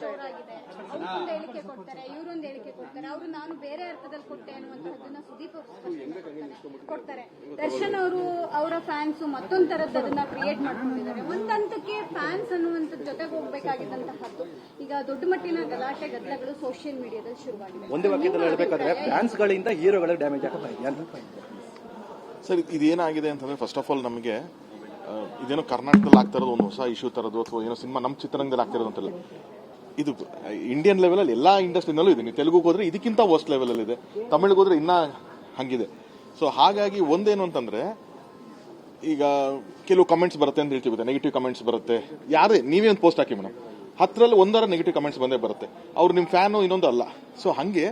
ಜೋರಾಗಿದೆ. ಅವ್ರೊಂದು ಹೇಳಿಕೆ ಕೊಡ್ತಾರೆ, ಇವರೊಂದು ಹೇಳಿಕೆ ಕೊಡ್ತಾರೆ. ಅವರು ನಾನು ಬೇರೆ ಅರ್ಥದಲ್ಲಿ ಕೊಟ್ಟೆ ಅನ್ನುವಂತಹದ್ದನ್ನ ಸುದೀಪ್ ಅವರು ಕೊಡ್ತಾರೆ. ದರ್ಶನ್ ಅವರು ಅವರ ಫ್ಯಾನ್ಸ್ ಮತ್ತೊಂದು ತರದ್ದು ಅದನ್ನ ಕ್ರಿಯೇಟ್ ಮಾಡ್ಕೊಂಡಿದ್ದಾರೆ. ಒಂದ್ ಹಂತಕ್ಕೆ ಫ್ಯಾನ್ಸ್ ಅನ್ನುವಂಥದ್ದು ಜೊತೆಗೆ ಹೋಗ್ಬೇಕಾಗಿದ್ದಂತಹದ್ದು ಈಗ ದೊಡ್ಡ ಮಟ್ಟಿನ ಗಲಾಟೆ ಗದ್ದಲಗಳು ಸೋಷಿಯಲ್ ಮೀಡಿಯಾದಲ್ಲಿ ಶುರುವಾಗಿದೆ. ಒಂದೇ ವಾಕ್ಯದಲ್ಲಿ ಹೇಳಬೇಕಾದ್ರೆ ಫ್ಯಾನ್ಸ್ ಗಳಿಂದ ಹೀರೋಗಳಿಗೆ ಡ್ಯಾಮೇಜ್ ಆಗ್ತಾ ಇದೆ ಸರ್. ಇದೇನಾಗಿದೆ ಅಂತಂದ್ರೆ ಫಸ್ಟ್ ಆಫ್ ಆಲ್ ನಮಗೆ ಇದೇನೋ ಕರ್ನಾಟಕದಲ್ಲಿ ಆಗ್ತಾ ಇರೋದು ಒಂದು ಹೊಸ ಇಶ್ಯೂ ತರೋದು ಅಥವಾ ಏನೋ ಸಿನಿಮಾ ನಮ್ಮ ಚಿತ್ರರಂಗದಲ್ಲಿ ಆಗ್ತಿರೋದು ಅಂತಲ್ಲ. ಇದು ಇಂಡಿಯನ್ ಲೆವೆಲಲ್ಲಿ ಎಲ್ಲಾ ಇಂಡಸ್ಟ್ರಿನಲ್ಲೂ ಇದೆ. ನೀವು ತೆಲುಗುಗೆ ಹೋದ್ರೆ ಇದಕ್ಕಿಂತ ವರ್ಸ್ಟ್ ಲೆವೆಲಲ್ಲಿ ಇದೆ, ತಮಿಳಿಗೆ ಹೋದ್ರೆ ಇನ್ನೂ ಹಂಗಿದೆ. ಸೊ ಹಾಗಾಗಿ ಒಂದೇನು ಅಂತಂದ್ರೆ ಈಗ ಕೆಲವು ಕಮೆಂಟ್ಸ್ ಬರುತ್ತೆ ಅಂತ ಹೇಳ್ತೀವಿ, ನೆಗೆಟಿವ್ ಕಮೆಂಟ್ಸ್ ಬರುತ್ತೆ. ಯಾರೇ ನೀವೇ ಒಂದು ಪೋಸ್ಟ್ ಹಾಕಿ ಮೇಡಮ್, 10ರಲ್ಲಿ 1 ನೆಗೆಟಿವ್ ಕಮೆಂಟ್ಸ್ ಬಂದೇ ಬರುತ್ತೆ. ಅವ್ರು ನಿಮ್ಮ ಫ್ಯಾನು ಇನ್ನೊಂದು ಅಲ್ಲ. ಸೊ ಹಾಗೆ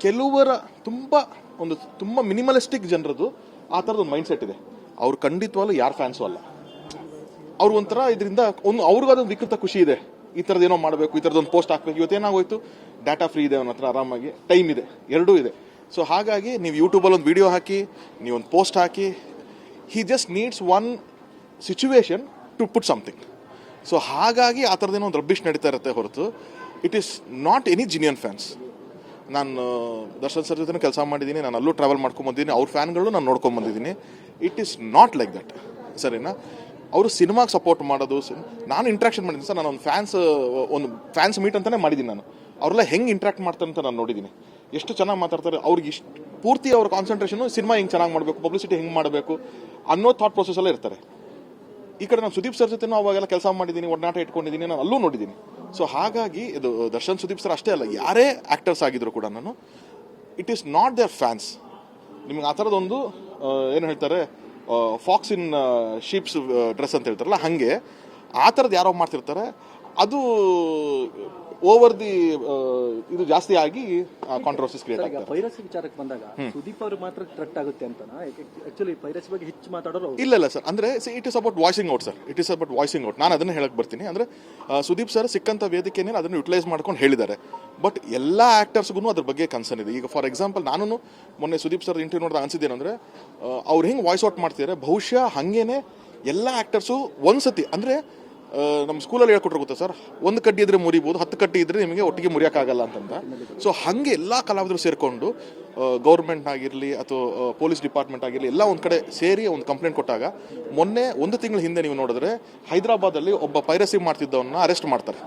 ಕೆಲವರ ತುಂಬಾ ಮಿನಿಮಲಿಸ್ಟಿಕ್ ಜನರದು ಆ ಥರದ ಒಂದು ಮೈಂಡ್ ಸೆಟ್ ಇದೆ. ಅವ್ರು ಖಂಡಿತವಾಗ್ಲೂ ಯಾರ ಫ್ಯಾನ್ಸು ಅಲ್ಲ. ಅವ್ರು ಒಂಥರ ಇದರಿಂದ ಅವ್ರಿಗದೊಂದು ವಿಕೃತ ಖುಷಿ ಇದೆ, ಈ ಥರದ್ದು ಏನೋ ಮಾಡಬೇಕು, ಈ ಥರದೊಂದು ಪೋಸ್ಟ್ ಹಾಕ್ಬೇಕು. ಇವತ್ತೇನಾಗೋಯ್ತು, ಡಾಟಾ ಫ್ರೀ ಇದೆ ಅವನ ಹತ್ರ, ಆರಾಮಾಗಿ ಟೈಮ್ ಇದೆ, ಎರಡೂ ಇದೆ. ಸೊ ಹಾಗಾಗಿ ನೀವು ಯೂಟ್ಯೂಬಲ್ಲಿ ಒಂದು ವಿಡಿಯೋ ಹಾಕಿ, ನೀವೊಂದು ಪೋಸ್ಟ್ ಹಾಕಿ, he just needs one situation to put something. So ಹಾಗಾಗಿ ಆ ಥರದ್ದೇನೋ ಒಂದು ರಬ್ಬಿಶ್ ನಡೀತಾ ಇರುತ್ತೆ ಹೊರತು it is not any genuine fans. ನಾನು ದರ್ಶನ್ ಸರ್ ಜೊತೆ ಕೆಲಸ ಮಾಡಿದ್ದೀನಿ, ನಾನು ಅಲ್ಲೂ ಟ್ರಾವೆಲ್ ಮಾಡ್ಕೊಂಬಂದಿದ್ದೀನಿ, ಅವ್ರ ಫ್ಯಾನ್ಗಳು ನಾನು ನೋಡ್ಕೊಂಬಂದಿದ್ದೀನಿ. It is not like that, ಸರಿನಾ? ಅವರು ಸಿನಿಮಾಗೆ ಸಪೋರ್ಟ್ ಮಾಡೋದು, ನಾನು ಇಂಟ್ರಾಕ್ಷನ್ ಮಾಡಿದ್ದೀನಿ ಸರ್. ನಾನು ಒಂದು ಫ್ಯಾನ್ಸ್ ಮೀಟ್ ಅಂತಾನೆ ಮಾಡಿದ್ದೀನಿ. ನಾನು ಅವರೆಲ್ಲ ಹೆಂಗೆ ಇಂಟ್ರಾಕ್ಟ್ ಮಾಡ್ತಾರೆ ಅಂತ ನಾನು ನೋಡಿದ್ದೀನಿ. ಎಷ್ಟು ಚೆನ್ನಾಗಿ ಮಾತಾಡ್ತಾರೆ. ಅವ್ರಿಗೆ ಇಷ್ಟು ಪೂರ್ತಿ ಅವ್ರ ಕಾನ್ಸಂಟ್ರೇಷನು ಸಿನಿಮಾ ಹೆಂಗೆ ಚೆನ್ನಾಗಿ ಮಾಡಬೇಕು, ಪಬ್ಲಿಸಿಟಿ ಹೆಂಗೆ ಮಾಡಬೇಕು ಅನ್ನೋ ಥಾಟ್ ಪ್ರೊಸೆಸಲ್ಲೇ ಇರ್ತಾರೆ. ಈ ಕಡೆ ನಾನು ಸುದೀಪ್ ಸರ್ ಜೊತೆನೂ ಅವಾಗೆಲ್ಲ ಕೆಲಸ ಮಾಡಿದ್ದೀನಿ, ಒಡನಾಟ ಇಟ್ಕೊಂಡಿದ್ದೀನಿ, ನಾನು ಅಲ್ಲೂ ನೋಡಿದ್ದೀನಿ. ಸೊ ಹಾಗಾಗಿ ಇದು ದರ್ಶನ್ ಸುದೀಪ್ ಸರ್ ಅಷ್ಟೇ ಅಲ್ಲ, ಯಾರೇ ಆ್ಯಕ್ಟರ್ಸ್ ಆಗಿದ್ರು ಕೂಡ ನಾನು it is not their fans. ನಿಮ್ಗೆ ಆ ಥರದೊಂದು ಏನು ಹೇಳ್ತಾರೆ, ಫಾಕ್ಸ್ ಇನ್ ಶೀಪ್ಸ್ ಡ್ರೆಸ್ ಅಂತ ಹೇಳ್ತಾರಲ್ಲ, ಹಾಗೆ ಆ ಥರದ್ದು ಯಾರೋ ಮಾಡ್ತಿರ್ತಾರೆ. ಅದು ಓವರ್ ದಿ ಇದು ಜಾಸ್ತಿ ಆಗಿ ಕಾಂಟ್ರವರ್ಸಿಸ್ ಕ್ರಿಯೇಟ್ ಆಗ್ತದೆ. ಪೈರಸಿ ವಿಚಾರಕ್ಕೆ ಬಂದಾಗ ಸುದೀಪ್ ಅವರು ಮಾತ್ರ ಥ್ರೆಟ್ ಆಗುತ್ತೆ ಅಂತ ಆಕ್ಚುಲಿ ಪೈರಸಿ ಬಗ್ಗೆ ಹೆಚ್ಚು ಮಾತಾಡೋರು ಇಲ್ಲ ಸರ್. ಅಂದ್ರೆ it is about voicing out sir, it is about voicing out. ನಾನು ಅದನ್ನ ಹೇಳಕ್ ಬರ್ತೀನಿ. ಅಂದ್ರೆ ಸುದೀಪ್ ಸರ್ ಸಿಕ್ಕಂತ ವೇದಿಕೆನೇ ಅದನ್ನು ಯುಟಿಲೈಸ್ ಮಾಡ್ಕೊಂಡು ಹೇಳಿದ್ದಾರೆ. ಬಟ್ ಎಲ್ಲ ಆಕ್ಟರ್ಸ್ಗೂ ಅದ್ರ ಬಗ್ಗೆ ಕನ್ಸರ್ನ್ ಇದೆ. ಈಗ ಫಾರ್ ಎಕ್ಸಾಂಪಲ್ ನಾನು ಮೊನ್ನೆ ಸುದೀಪ್ ಸರ್ ಇಂಟರ್ವ್ಯೂ ನೋಡಿದಾಗ ಅನ್ಸಿದ್ದೇನೆಂದ್ರೆ, ಅವ್ರು ಹೆಂಗೆ ವಾಯ್ಸ್ ಔಟ್ ಮಾಡ್ತಿದ್ದಾರೆ, ಬಹುಶಃ ಹಂಗೇನೆ ಎಲ್ಲ ಆಕ್ಟರ್ಸು ಒಂದ್ಸತಿ ಅಂದ್ರೆ ನಮ್ಮ ಸ್ಕೂಲಲ್ಲಿ ಹೇಳ್ಕೊಟ್ರು ಗೊತ್ತಾ ಸರ್, 1 ಕಡ್ಡಿ ಇದ್ರೆ ಮುರಿಬೋದು, 10 ಕಡ್ಡಿ ಇದ್ರೆ ನಿಮಗೆ ಒಟ್ಟಿಗೆ ಮುರಿಯೋಕ್ಕಾಗಲ್ಲ ಅಂತಂದ. ಸೊ ಹಾಗೆ ಎಲ್ಲ ಕಲಾವಿದರು ಸೇರಿಕೊಂಡು ಗೌರ್ಮೆಂಟ್ ಆಗಿರಲಿ ಅಥವಾ ಪೊಲೀಸ್ ಡಿಪಾರ್ಟ್ಮೆಂಟ್ ಆಗಿರಲಿ ಎಲ್ಲ ಒಂದು ಕಡೆ ಸೇರಿ ಒಂದು ಕಂಪ್ಲೇಂಟ್ ಕೊಟ್ಟಾಗ, ಮೊನ್ನೆ 1 ತಿಂಗಳ ಹಿಂದೆ ನೀವು ನೋಡಿದ್ರೆ ಹೈದರಾಬಾದಲ್ಲಿ ಒಬ್ಬ ಪೈರಸಿ ಮಾಡ್ತಿದ್ದವನ್ನ ಅರೆಸ್ಟ್ ಮಾಡ್ತಾರೆ.